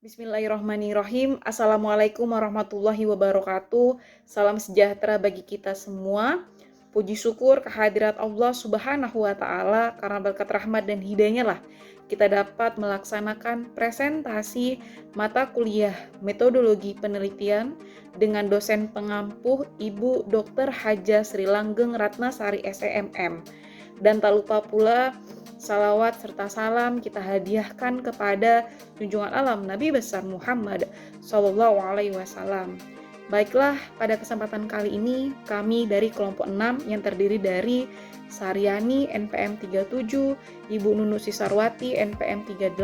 Bismillahirrahmanirrahim. Assalamualaikum warahmatullahi wabarakatuh. Salam sejahtera bagi kita semua. Puji syukur kehadirat Allah Subhanahu wa Ta'ala, karena berkat rahmat dan hidayahnya lah kita dapat melaksanakan presentasi mata kuliah metodologi penelitian dengan dosen pengampuh Ibu Dr. Haja Sri Langgeng Ratnasari SEMM. Dan tak lupa pula salawat serta salam kita hadiahkan kepada junjungan alam Nabi besar Muhammad Sallallahu Alaihi Wasallam. Baiklah, pada kesempatan kali ini kami dari kelompok 6 yang terdiri dari Saryani NPM 37, Ibu Nunu Sisarwati NPM 38,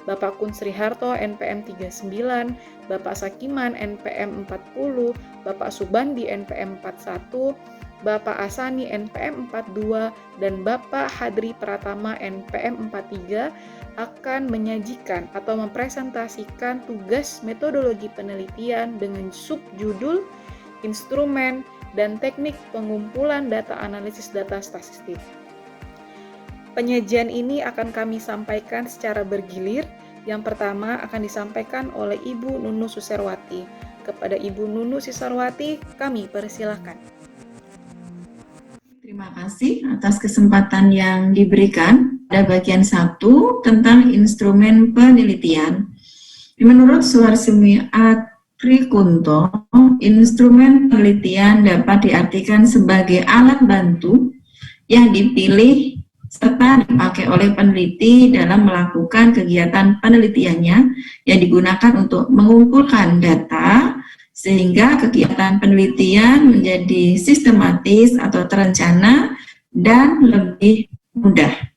Bapak Kun Sriharto NPM 39, Bapak Sakiman NPM 40, Bapak Subandi NPM 41, Bapak Asani NPM 42, dan Bapak Hadri Pratama NPM 43 akan menyajikan atau mempresentasikan tugas metodologi penelitian dengan subjudul instrumen dan teknik pengumpulan data analisis data statistik. Penyajian ini akan kami sampaikan secara bergilir. Yang pertama akan disampaikan oleh Ibu Nunu Susarwati. Kepada Ibu Nunu Susarwati, kami persilahkan. Terima kasih atas kesempatan yang diberikan pada bagian 1 tentang instrumen penelitian. Menurut Suharsimi Atrikunto, instrumen penelitian dapat diartikan sebagai alat bantu yang dipilih serta dipakai oleh peneliti dalam melakukan kegiatan penelitiannya yang digunakan untuk mengumpulkan data sehingga kegiatan penelitian menjadi sistematis atau terencana dan lebih mudah.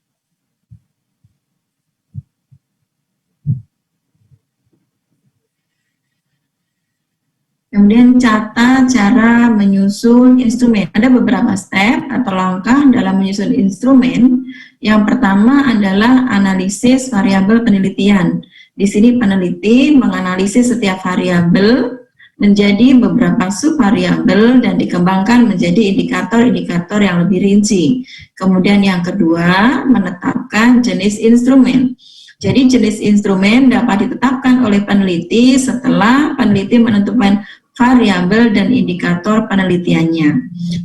Kemudian cara menyusun instrumen. Ada beberapa step atau langkah dalam menyusun instrumen. Yang pertama adalah analisis variabel penelitian. Di sini peneliti menganalisis setiap variabel menjadi beberapa subvariabel dan dikembangkan menjadi indikator-indikator yang lebih rinci. Kemudian yang kedua, menetapkan jenis instrumen. Jadi jenis instrumen dapat ditetapkan oleh peneliti setelah peneliti menentukan variabel dan indikator penelitiannya.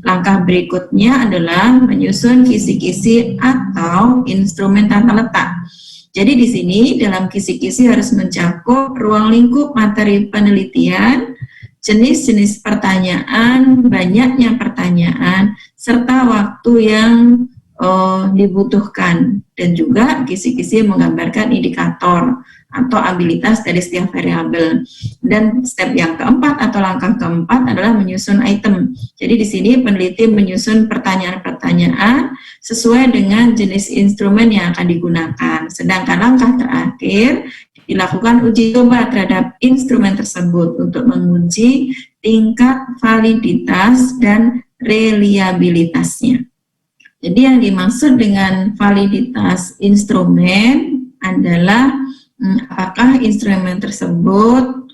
Langkah berikutnya adalah menyusun kisi-kisi atau instrumen tata letak. Jadi di sini dalam kisi-kisi harus mencakup ruang lingkup materi penelitian, jenis-jenis pertanyaan, banyaknya pertanyaan, serta waktu yang dibutuhkan, dan juga kisi-kisi menggambarkan indikator atau abilitas dari setiap variabel. Dan step yang keempat atau langkah keempat adalah menyusun item. Jadi di sini peneliti menyusun pertanyaan-pertanyaan sesuai dengan jenis instrumen yang akan digunakan. Sedangkan langkah terakhir dilakukan uji coba terhadap instrumen tersebut untuk menguji tingkat validitas dan reliabilitasnya. Jadi yang dimaksud dengan validitas instrumen adalah apakah instrumen tersebut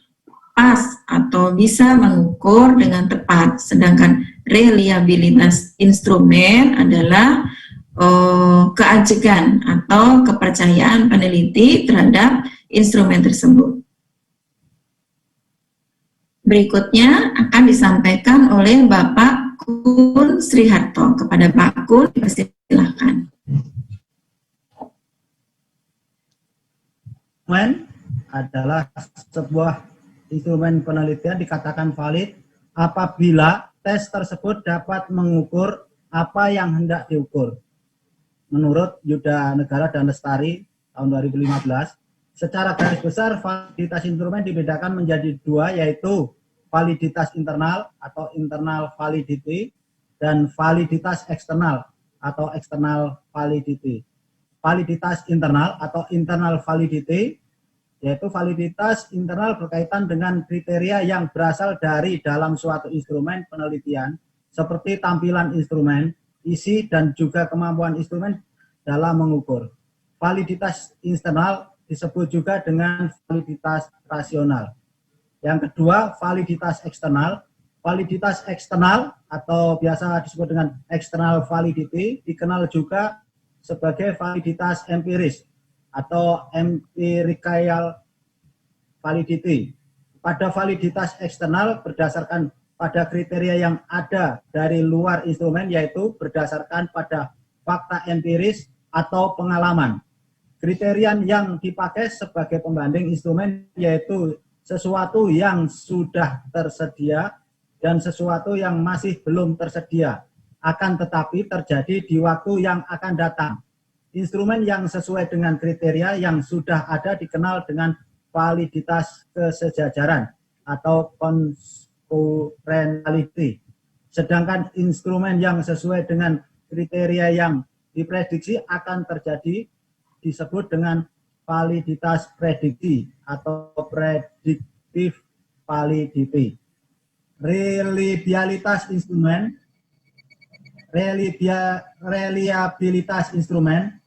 pas atau bisa mengukur dengan tepat. Sedangkan reliabilitas instrumen adalah keajegan atau kepercayaan peneliti terhadap instrumen tersebut. Berikutnya akan disampaikan oleh Bapak Kun Sriharto. Kepada Pak Kun, silakan. Instrumen adalah sebuah instrumen penelitian dikatakan valid apabila tes tersebut dapat mengukur apa yang hendak diukur. Menurut Yuda Negara dan Lestari tahun 2015, secara garis besar validitas instrumen dibedakan menjadi dua, yaitu validitas internal atau internal validity dan validitas eksternal atau external validity. Validitas internal atau internal validity yaitu validitas internal berkaitan dengan kriteria yang berasal dari dalam suatu instrumen penelitian seperti tampilan instrumen, isi, dan juga kemampuan instrumen dalam mengukur. Validitas eksternal disebut juga dengan validitas rasional. Yang kedua, validitas eksternal. Validitas eksternal atau biasa disebut dengan external validity dikenal juga sebagai validitas empiris atau empirical validity. Pada validitas eksternal berdasarkan pada kriteria yang ada dari luar instrumen, yaitu berdasarkan pada fakta empiris atau pengalaman. Kriteria yang dipakai sebagai pembanding instrumen yaitu sesuatu yang sudah tersedia dan sesuatu yang masih belum tersedia, akan tetapi terjadi di waktu yang akan datang. Instrumen yang sesuai dengan kriteria yang sudah ada dikenal dengan validitas kesejajaran atau concurrentiality. Sedangkan instrumen yang sesuai dengan kriteria yang diprediksi akan terjadi disebut dengan validitas prediksi atau predictive validity. Reliabilitas instrumen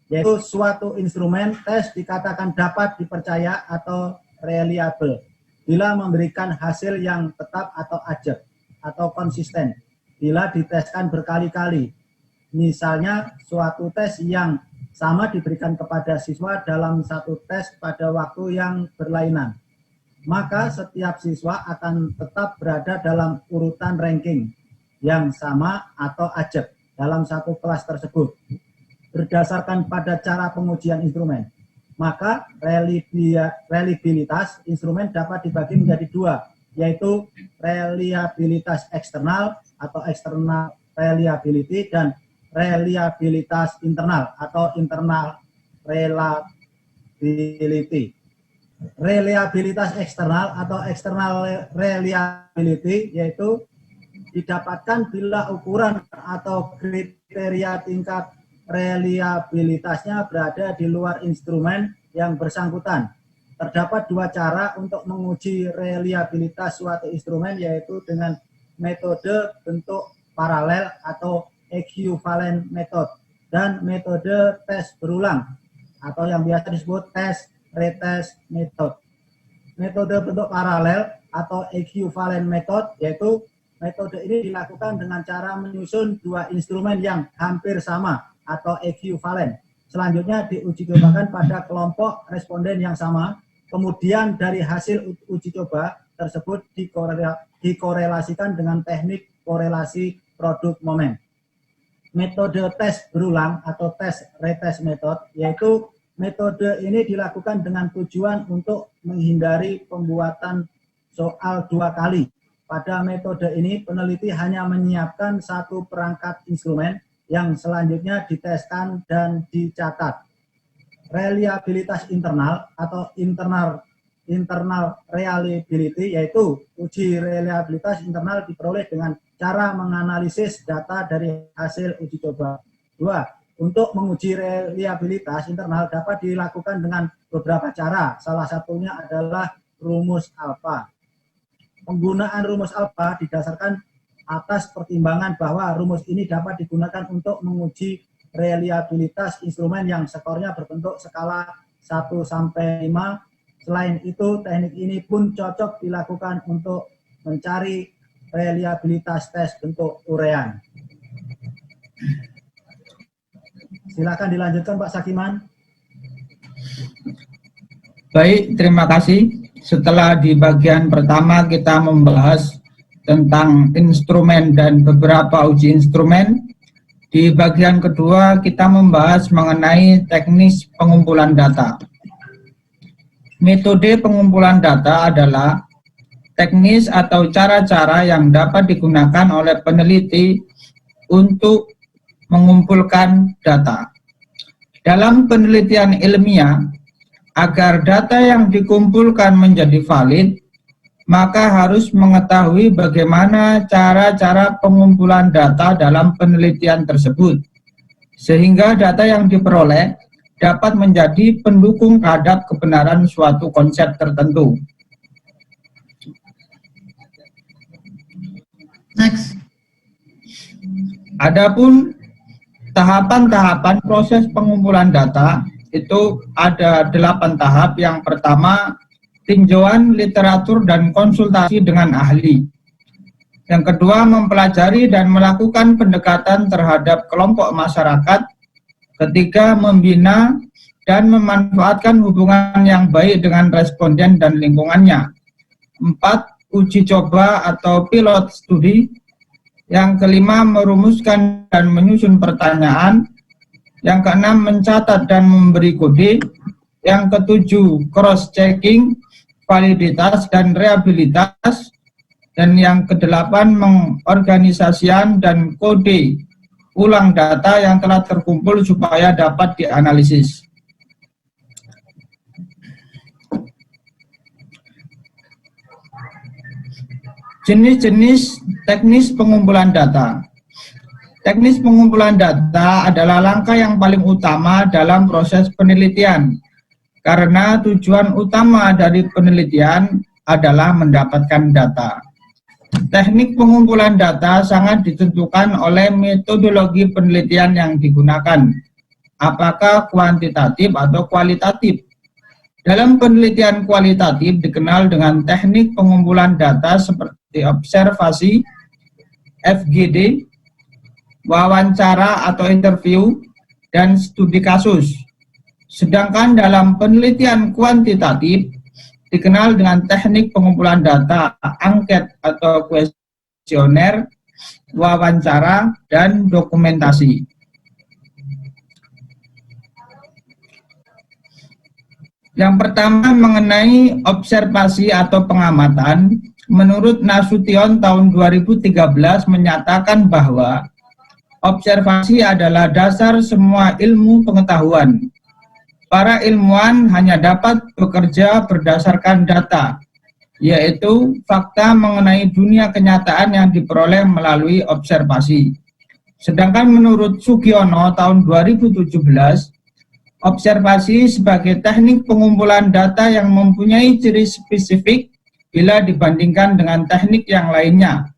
yaitu suatu instrumen tes dikatakan dapat dipercaya atau reliable bila memberikan hasil yang tetap atau ajak atau konsisten bila diteskan berkali-kali. Misalnya suatu tes yang sama diberikan kepada siswa dalam satu tes pada waktu yang berlainan, maka setiap siswa akan tetap berada dalam urutan ranking yang sama atau ajak dalam satu kelas tersebut berdasarkan pada cara pengujian instrumen. Maka reliabilitas instrumen dapat dibagi menjadi dua, yaitu reliabilitas eksternal atau external reliability dan reliabilitas internal atau internal reliability. Reliabilitas eksternal atau external reliability yaitu didapatkan bila ukuran atau kriteria tingkat reliabilitasnya berada di luar instrumen yang bersangkutan. Terdapat dua cara untuk menguji reliabilitas suatu instrumen, yaitu dengan metode bentuk paralel atau equivalent method dan metode tes berulang atau yang biasa disebut tes retest method. Metode bentuk paralel atau equivalent method yaitu metode ini dilakukan dengan cara menyusun dua instrumen yang hampir sama atau equivalent. Selanjutnya diuji cobakan pada kelompok responden yang sama. Kemudian dari hasil uji coba tersebut dikorelasikan dengan teknik korelasi produk momen. Metode tes berulang atau tes retest method yaitu metode ini dilakukan dengan tujuan untuk menghindari pembuatan soal dua kali. Pada metode ini peneliti hanya menyiapkan satu perangkat instrumen yang selanjutnya diteskan dan dicatat. Reliabilitas internal atau internal reliability yaitu uji reliabilitas internal diperoleh dengan cara menganalisis data dari hasil uji coba. 2. Untuk menguji reliabilitas internal dapat dilakukan dengan beberapa cara. Salah satunya adalah rumus alfa. Penggunaan rumus alfa didasarkan atas pertimbangan bahwa rumus ini dapat digunakan untuk menguji reliabilitas instrumen yang skornya berbentuk skala 1 sampai 5. Selain itu, teknik ini pun cocok dilakukan untuk mencari reliabilitas tes bentuk urean. Silakan dilanjutkan Pak Sakiman. Baik, terima kasih. Setelah di bagian pertama kita membahas tentang instrumen dan beberapa uji instrumen, di bagian kedua kita membahas mengenai teknis pengumpulan data. Metode pengumpulan data adalah teknis atau cara-cara yang dapat digunakan oleh peneliti untuk mengumpulkan data. Dalam penelitian ilmiah, agar data yang dikumpulkan menjadi valid, maka harus mengetahui bagaimana cara-cara pengumpulan data dalam penelitian tersebut, sehingga data yang diperoleh dapat menjadi pendukung terhadap kebenaran suatu konsep tertentu. Next. Adapun tahapan-tahapan proses pengumpulan data itu ada 8 tahap. Yang pertama, tinjauan literatur dan konsultasi dengan ahli. Yang kedua, mempelajari dan melakukan pendekatan terhadap kelompok masyarakat. Ketiga, membina dan memanfaatkan hubungan yang baik dengan responden dan lingkungannya. 4. Uji coba atau pilot studi. Yang kelima, merumuskan dan menyusun pertanyaan. Yang keenam, mencatat dan memberi kode. Yang ketujuh, cross-checking, validitas dan reliabilitas. Dan yang kedelapan, mengorganisasikan dan kode ulang data yang telah terkumpul supaya dapat dianalisis. Jenis-jenis teknis pengumpulan data. Teknis pengumpulan data adalah langkah yang paling utama dalam proses penelitian, karena tujuan utama dari penelitian adalah mendapatkan data. Teknik pengumpulan data sangat ditentukan oleh metodologi penelitian yang digunakan, apakah kuantitatif atau kualitatif. Dalam penelitian kualitatif dikenal dengan teknik pengumpulan data seperti observasi, FGD, wawancara atau interview, dan studi kasus. Sedangkan dalam penelitian kuantitatif dikenal dengan teknik pengumpulan data, angket atau kuesioner, wawancara, dan dokumentasi. Yang pertama mengenai observasi atau pengamatan, menurut Nasution tahun 2013 menyatakan bahwa observasi adalah dasar semua ilmu pengetahuan. Para ilmuwan hanya dapat bekerja berdasarkan data, yaitu fakta mengenai dunia kenyataan yang diperoleh melalui observasi. Sedangkan menurut Sugiono tahun 2017, observasi sebagai teknik pengumpulan data yang mempunyai ciri spesifik bila dibandingkan dengan teknik yang lainnya.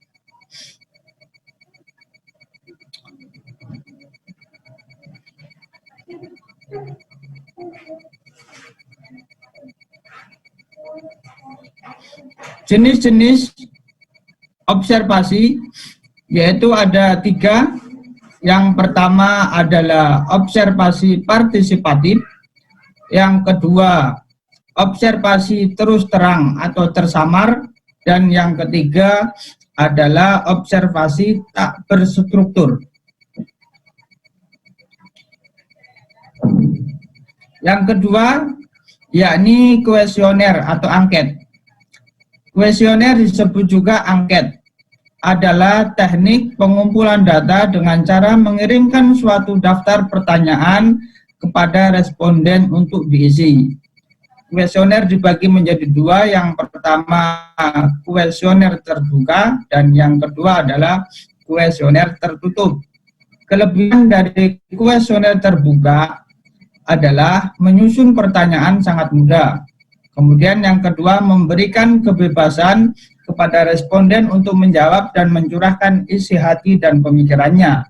Jenis-jenis observasi yaitu ada 3. Yang pertama adalah observasi partisipatif, yang kedua observasi terus terang atau tersamar, dan yang ketiga adalah observasi tak berstruktur. Yang kedua yakni kuesioner atau angket. Kuesioner disebut juga angket, adalah teknik pengumpulan data dengan cara mengirimkan suatu daftar pertanyaan kepada responden untuk diisi. Kuesioner dibagi menjadi 2, yang pertama kuesioner terbuka dan yang kedua adalah kuesioner tertutup. Kelebihan dari kuesioner terbuka adalah menyusun pertanyaan sangat mudah. Kemudian yang kedua, memberikan kebebasan kepada responden untuk menjawab dan mencurahkan isi hati dan pemikirannya.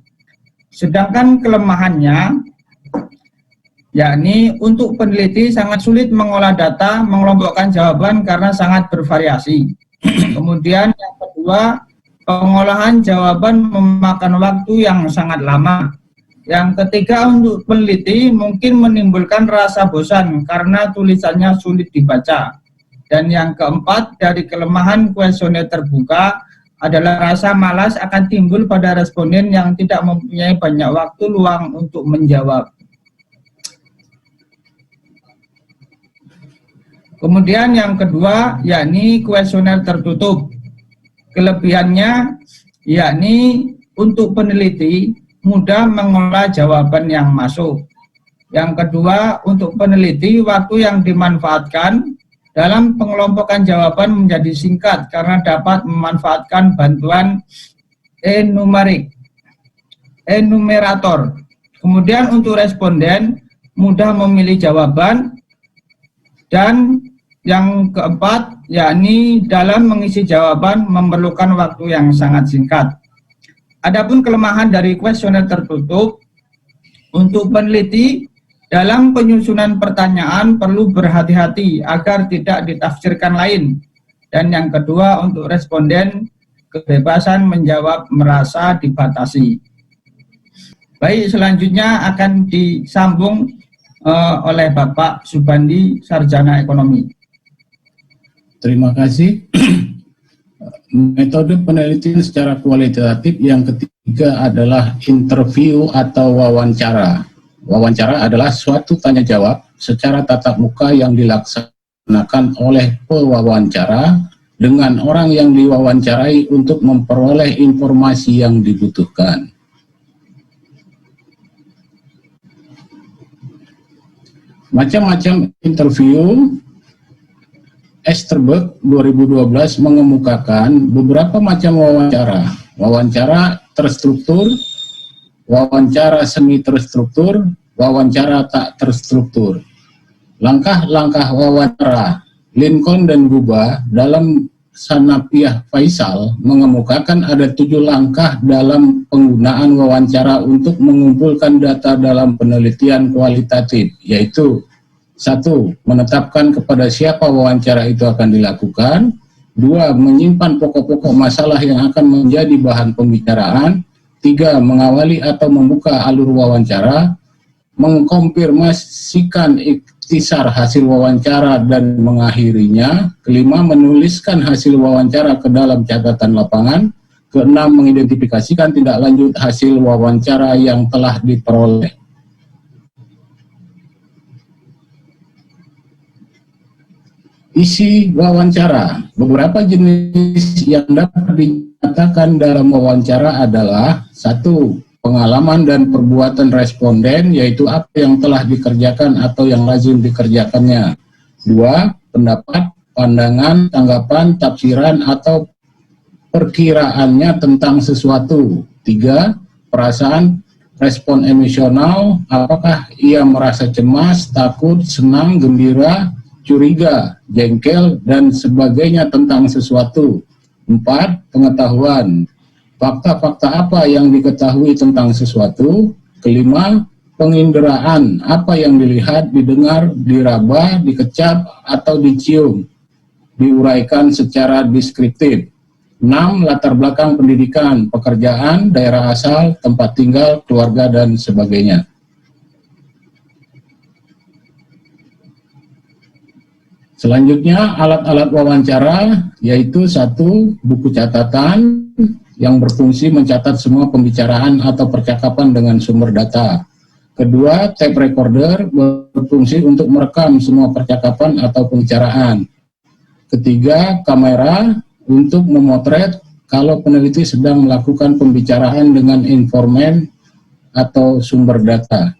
Sedangkan kelemahannya, yakni untuk peneliti sangat sulit mengolah data, mengelompokkan jawaban karena sangat bervariasi. Kemudian yang kedua, pengolahan jawaban memakan waktu yang sangat lama. Yang ketiga, untuk peneliti mungkin menimbulkan rasa bosan karena tulisannya sulit dibaca. Dan yang keempat, dari kelemahan kuesioner terbuka adalah rasa malas akan timbul pada responden yang tidak mempunyai banyak waktu luang untuk menjawab. Kemudian yang kedua, yakni kuesioner tertutup. Kelebihannya, yakni untuk peneliti mudah mengolah jawaban yang masuk. Yang kedua, untuk peneliti waktu yang dimanfaatkan dalam pengelompokan jawaban menjadi singkat karena dapat memanfaatkan bantuan enumerator. Kemudian untuk responden mudah memilih jawaban, dan yang keempat yakni dalam mengisi jawaban memerlukan waktu yang sangat singkat. Adapun kelemahan dari kuesioner tertutup, untuk peneliti dalam penyusunan pertanyaan perlu berhati-hati agar tidak ditafsirkan lain. Dan yang kedua, untuk responden kebebasan menjawab merasa dibatasi. Baik, selanjutnya akan disambung oleh Bapak Subandi, Sarjana Ekonomi. Terima kasih. Metode penelitian secara kualitatif yang ketiga adalah interview atau wawancara. Wawancara adalah suatu tanya jawab secara tatap muka yang dilaksanakan oleh pewawancara dengan orang yang diwawancarai untuk memperoleh informasi yang dibutuhkan. Macam-macam interview. Esterberg 2012 mengemukakan beberapa macam wawancara. Wawancara terstruktur, wawancara semi terstruktur, wawancara tak terstruktur. Langkah-langkah wawancara. Lincoln dan Guba dalam Sanapiah Faisal mengemukakan ada 7 langkah dalam penggunaan wawancara untuk mengumpulkan data dalam penelitian kualitatif, yaitu 1. Menetapkan kepada siapa wawancara itu akan dilakukan. 2. Menyimpan pokok-pokok masalah yang akan menjadi bahan pembicaraan. 3. Mengawali atau membuka alur wawancara. Mengkonfirmasikan ikhtisar hasil wawancara dan mengakhirinya. 5. Menuliskan hasil wawancara ke dalam catatan lapangan. 6. Mengidentifikasikan tindak lanjut hasil wawancara yang telah diperoleh. Isi wawancara. Beberapa jenis yang dapat dinyatakan dalam wawancara adalah 1. Pengalaman dan perbuatan responden, yaitu apa yang telah dikerjakan atau yang lazim dikerjakannya. 2. Pendapat, pandangan, tanggapan, tafsiran, atau perkiraannya tentang sesuatu. 3. Perasaan, respon emosional, apakah ia merasa cemas, takut, senang, gembira, curiga, jengkel, dan sebagainya tentang sesuatu. 4. Pengetahuan. Fakta-fakta apa yang diketahui tentang sesuatu. 5. Penginderaan. Apa yang dilihat, didengar, diraba, dikecap, atau dicium. Diuraikan secara deskriptif. 6. Latar belakang pendidikan, pekerjaan, daerah asal, tempat tinggal, keluarga, dan sebagainya. Selanjutnya, alat-alat wawancara, yaitu 1. Buku catatan yang berfungsi mencatat semua pembicaraan atau percakapan dengan sumber data. 2. Tape recorder berfungsi untuk merekam semua percakapan atau pembicaraan. 3. Kamera untuk memotret kalau peneliti sedang melakukan pembicaraan dengan informan atau sumber data.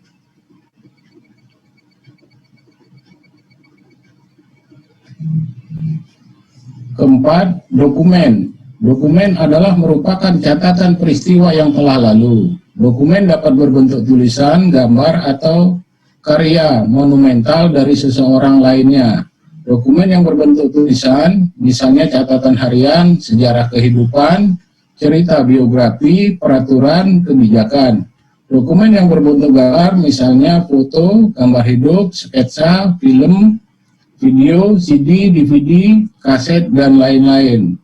4. Dokumen. Dokumen adalah merupakan catatan peristiwa yang telah lalu. Dokumen dapat berbentuk tulisan, gambar, atau karya monumental dari seseorang lainnya. Dokumen yang berbentuk tulisan, misalnya catatan harian, sejarah kehidupan, cerita biografi, peraturan, kebijakan. Dokumen yang berbentuk gambar, misalnya foto, gambar hidup, sketsa, film, video, CD, DVD, kaset, dan lain-lain.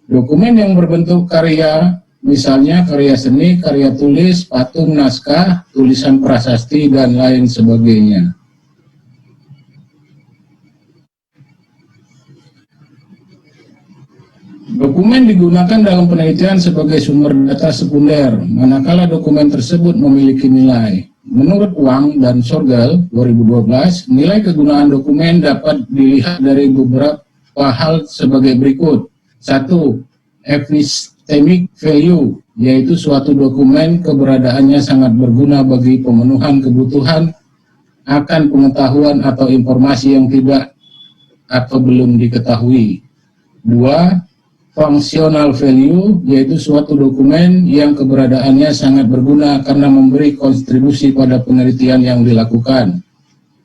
Dokumen yang berbentuk karya, misalnya karya seni, karya tulis, patung, naskah, tulisan prasasti, dan lain sebagainya. Dokumen digunakan dalam penelitian sebagai sumber data sekunder, manakala dokumen tersebut memiliki nilai. Menurut Wang dan Sorgel 2012, nilai kegunaan dokumen dapat dilihat dari beberapa hal sebagai berikut. 1. Epistemic value, yaitu suatu dokumen keberadaannya sangat berguna bagi pemenuhan kebutuhan akan pengetahuan atau informasi yang tidak atau belum diketahui. 2. Functional value, yaitu suatu dokumen yang keberadaannya sangat berguna karena memberi kontribusi pada penelitian yang dilakukan.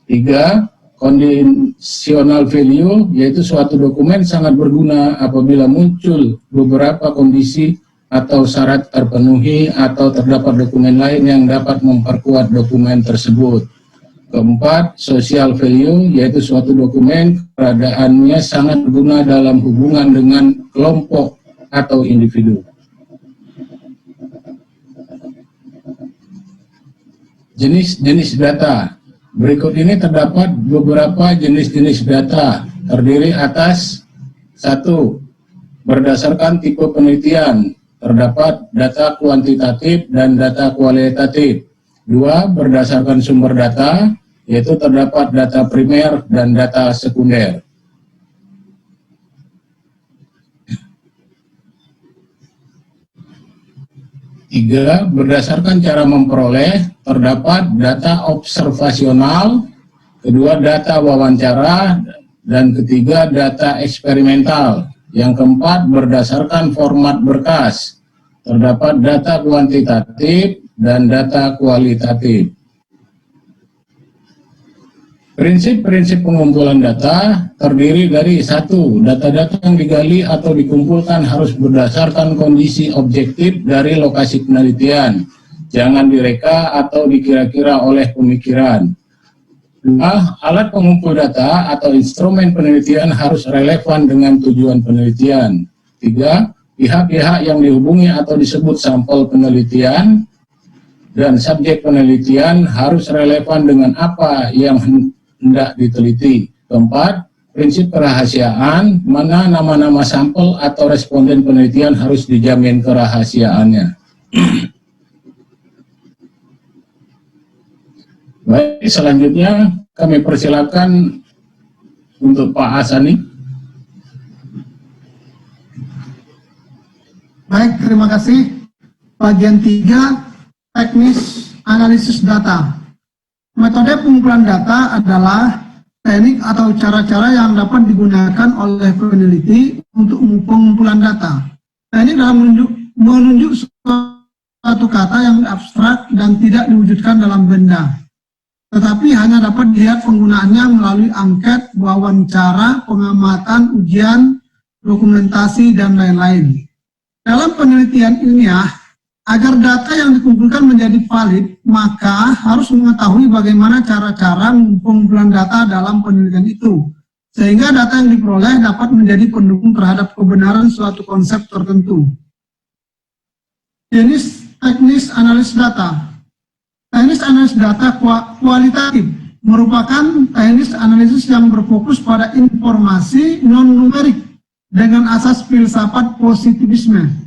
3. Conditional value, yaitu suatu dokumen sangat berguna apabila muncul beberapa kondisi atau syarat terpenuhi atau terdapat dokumen lain yang dapat memperkuat dokumen tersebut. 4. Social value, yaitu suatu dokumen keberadaannya sangat berguna dalam hubungan dengan kelompok atau individu. Jenis-jenis data. Berikut ini terdapat beberapa jenis-jenis data, terdiri atas 1. Berdasarkan tipe penelitian, terdapat data kuantitatif dan data kualitatif. 2. Berdasarkan sumber data, yaitu terdapat data primer dan data sekunder. Tiga, berdasarkan cara memperoleh, terdapat data observasional, kedua data wawancara, dan ketiga data eksperimental. Yang keempat, berdasarkan format berkas, terdapat data kuantitatif dan data kualitatif. Prinsip-prinsip pengumpulan data terdiri dari 1. Data-data yang digali atau dikumpulkan harus berdasarkan kondisi objektif dari lokasi penelitian. Jangan direka atau dikira-kira oleh pemikiran. 2. Alat pengumpul data atau instrumen penelitian harus relevan dengan tujuan penelitian. 3. Pihak-pihak yang dihubungi atau disebut sampel penelitian dan subjek penelitian harus relevan dengan apa yang hendak diteliti. Keempat, prinsip kerahasiaan, mana nama-nama sampel atau responden penelitian harus dijamin kerahasiaannya. Baik, selanjutnya kami persilakan untuk Pak Asani. Baik, terima kasih. Bagian 3, teknis analisis data. Metode pengumpulan data adalah teknik atau cara-cara yang dapat digunakan oleh peneliti untuk pengumpulan data. Teknik dalam menunjuk suatu kata yang abstrak dan tidak diwujudkan dalam benda, tetapi hanya dapat dilihat penggunaannya melalui angket, wawancara, pengamatan, ujian, dokumentasi, dan lain-lain. Dalam penelitian ilmiah, agar data yang dikumpulkan menjadi valid, maka harus mengetahui bagaimana cara-cara pengumpulan data dalam penelitian itu, sehingga data yang diperoleh dapat menjadi pendukung terhadap kebenaran suatu konsep tertentu. Jenis teknis analisis data. Teknis analisis data kualitatif merupakan teknis analisis yang berfokus pada informasi non-numerik dengan asas filsafat positivisme.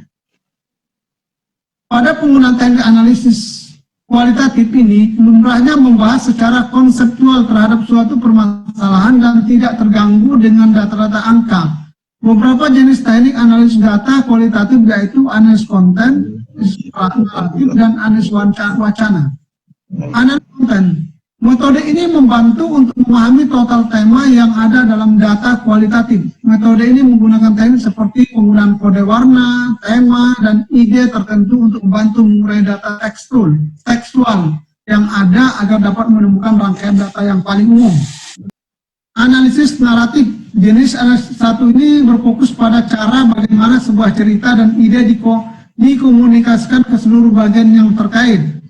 Pada penggunaan teknik analisis kualitatif ini, lumrahnya membahas secara konseptual terhadap suatu permasalahan dan tidak terganggu dengan data-data angka. Beberapa jenis teknik analisis data kualitatif yaitu analisis konten, naratif, dan analisis wacana. Analisis konten. Metode ini membantu untuk memahami total tema yang ada dalam data kualitatif. Metode ini menggunakan teknik seperti penggunaan kode warna, tema, dan ide tertentu untuk membantu mengurai data tekstual yang ada agar dapat menemukan rangkaian data yang paling umum. Analisis naratif. Jenis analisis satu ini berfokus pada cara bagaimana sebuah cerita dan ide dikomunikasikan ke seluruh bagian yang terkait.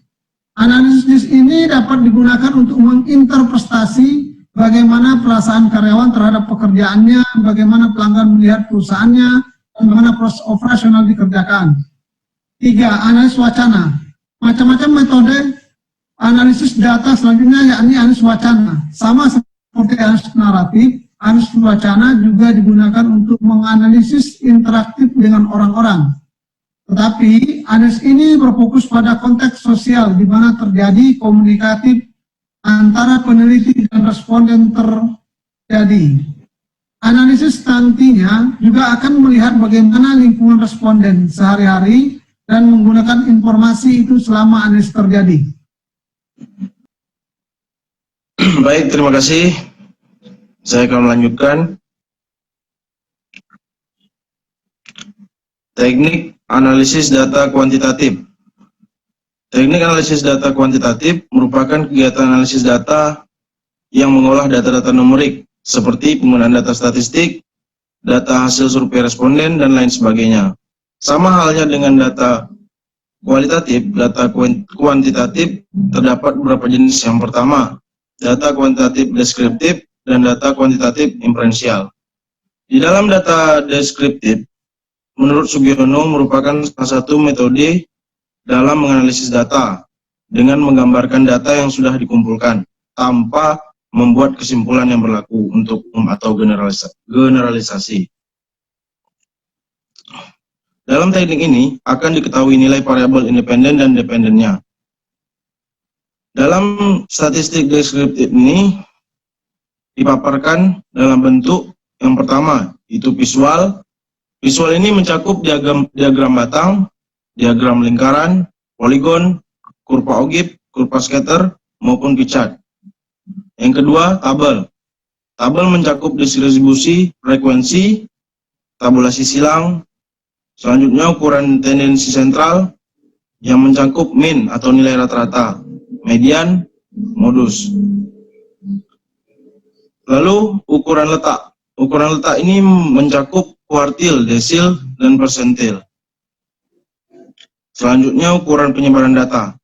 Analisis ini dapat digunakan untuk menginterpretasi bagaimana perasaan karyawan terhadap pekerjaannya, bagaimana pelanggan melihat perusahaannya, dan bagaimana proses operasional dikerjakan. 3. Analisis wacana. Macam-macam metode analisis data selanjutnya yakni analisis wacana. Sama seperti analisis naratif, analisis wacana juga digunakan untuk menganalisis interaktif dengan orang-orang. Tetapi analisis ini berfokus pada konteks sosial di mana terjadi komunikatif antara peneliti dan responden terjadi. Analisis nantinya juga akan melihat bagaimana lingkungan responden sehari-hari dan menggunakan informasi itu selama analisis terjadi. Baik, terima kasih. Saya akan melanjutkan. Teknik analisis data kuantitatif. Teknik analisis data kuantitatif merupakan kegiatan analisis data yang mengolah data-data numerik seperti penggunaan data statistik, data hasil survei responden, dan lain sebagainya. Sama halnya dengan data kualitatif, data kuantitatif terdapat beberapa jenis. Yang pertama, data kuantitatif deskriptif dan data kuantitatif inferensial. Di dalam data deskriptif, menurut Sugiono merupakan salah satu metode dalam menganalisis data dengan menggambarkan data yang sudah dikumpulkan. tanpa membuat kesimpulan yang berlaku untuk atau generalisasi. Dalam teknik ini akan diketahui nilai variabel independen dan dependennya. Dalam statistik deskriptif ini dipaparkan dalam bentuk yang pertama, itu visual. Visual ini mencakup diagram batang, diagram lingkaran, poligon, kurva ogib, kurva scatter, maupun pie chart. Yang kedua, tabel. Tabel mencakup distribusi, frekuensi, tabulasi silang. Selanjutnya, ukuran tendensi sentral yang mencakup mean atau nilai rata-rata, median, modus. Lalu, ukuran letak. Ukuran letak ini mencakup kuartil, desil, dan persentil. Selanjutnya, ukuran penyebaran data.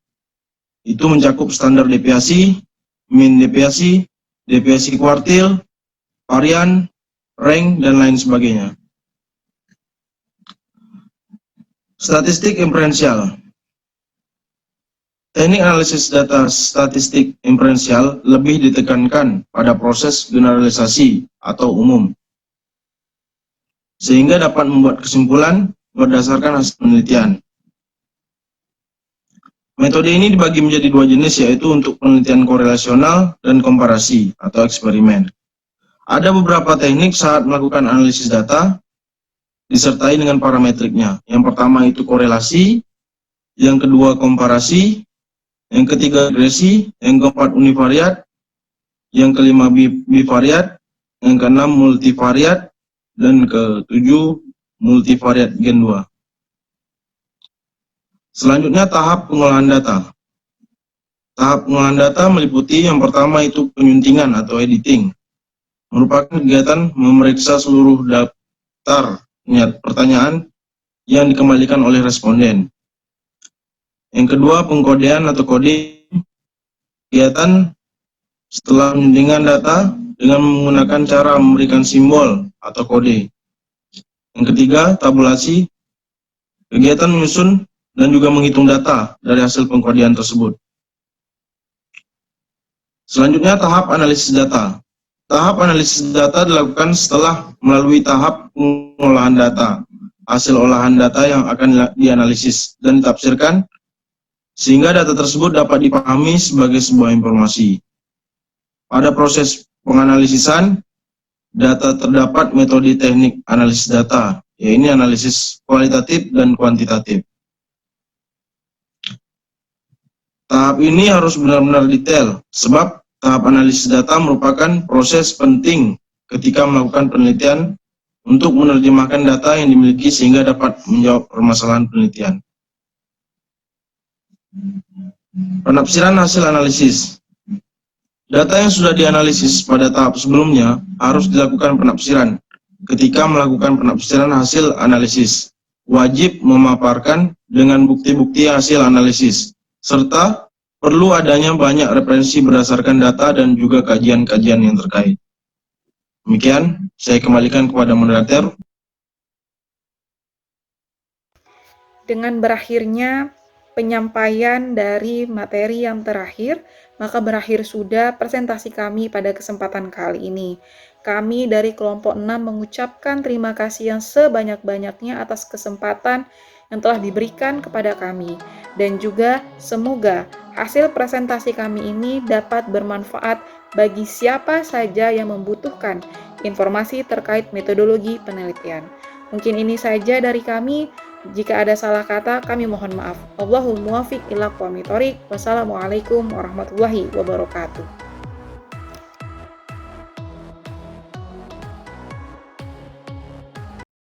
Itu mencakup standar deviasi, mean deviasi, deviasi kuartil, varian, rank, dan lain sebagainya. Statistik inferensial. Teknik analisis data statistik inferensial lebih ditekankan pada proses generalisasi atau umum, sehingga dapat membuat kesimpulan berdasarkan hasil penelitian. Metode ini dibagi menjadi dua jenis, yaitu untuk penelitian korelasional dan komparasi atau eksperimen. Ada beberapa teknik saat melakukan analisis data, disertai dengan parametriknya. Yang pertama itu korelasi, yang kedua komparasi, yang ketiga regresi, yang keempat univariat, yang kelima bivariat, yang keenam multivariat, dan ketujuh multivariat gen 2. Selanjutnya tahap pengolahan data. Tahap pengolahan data meliputi yang pertama itu penyuntingan atau editing, merupakan kegiatan memeriksa seluruh daftar pertanyaan yang dikembalikan oleh responden. Yang kedua, pengkodean atau coding, kegiatan setelah penyuntingan data dengan menggunakan cara memberikan simbol atau kode. Yang ketiga, tabulasi, kegiatan menyusun dan juga menghitung data dari hasil pengkodean tersebut. Selanjutnya, tahap analisis data. Tahap analisis data dilakukan setelah melalui tahap pengolahan data. Hasil olahan data yang akan dianalisis dan ditafsirkan, sehingga data tersebut dapat dipahami sebagai sebuah informasi. Pada proses penganalisisan, data terdapat metode teknik analisis data, yaitu analisis kualitatif dan kuantitatif. Tahap ini harus benar-benar detail, sebab tahap analisis data merupakan proses penting ketika melakukan penelitian untuk menerjemahkan data yang dimiliki sehingga dapat menjawab permasalahan penelitian. Penafsiran hasil analisis. Data yang sudah dianalisis pada tahap sebelumnya harus dilakukan penafsiran. Ketika melakukan penafsiran hasil analisis, wajib memaparkan dengan bukti-bukti hasil analisis, serta perlu adanya banyak referensi berdasarkan data dan juga kajian-kajian yang terkait. Demikian, saya kembalikan kepada moderator. Dengan berakhirnya penyampaian dari materi yang terakhir, maka berakhir sudah presentasi kami pada kesempatan kali ini. Kami dari kelompok 6 mengucapkan terima kasih yang sebanyak-banyaknya atas kesempatan yang telah diberikan kepada kami, dan juga semoga hasil presentasi kami ini dapat bermanfaat bagi siapa saja yang membutuhkan informasi terkait metodologi penelitian. Mungkin ini saja dari kami. Jika ada salah kata, kami mohon maaf. Wallahul muwaffiq ila aqwamit thoriq. Wassalamualaikum warahmatullahi wabarakatuh.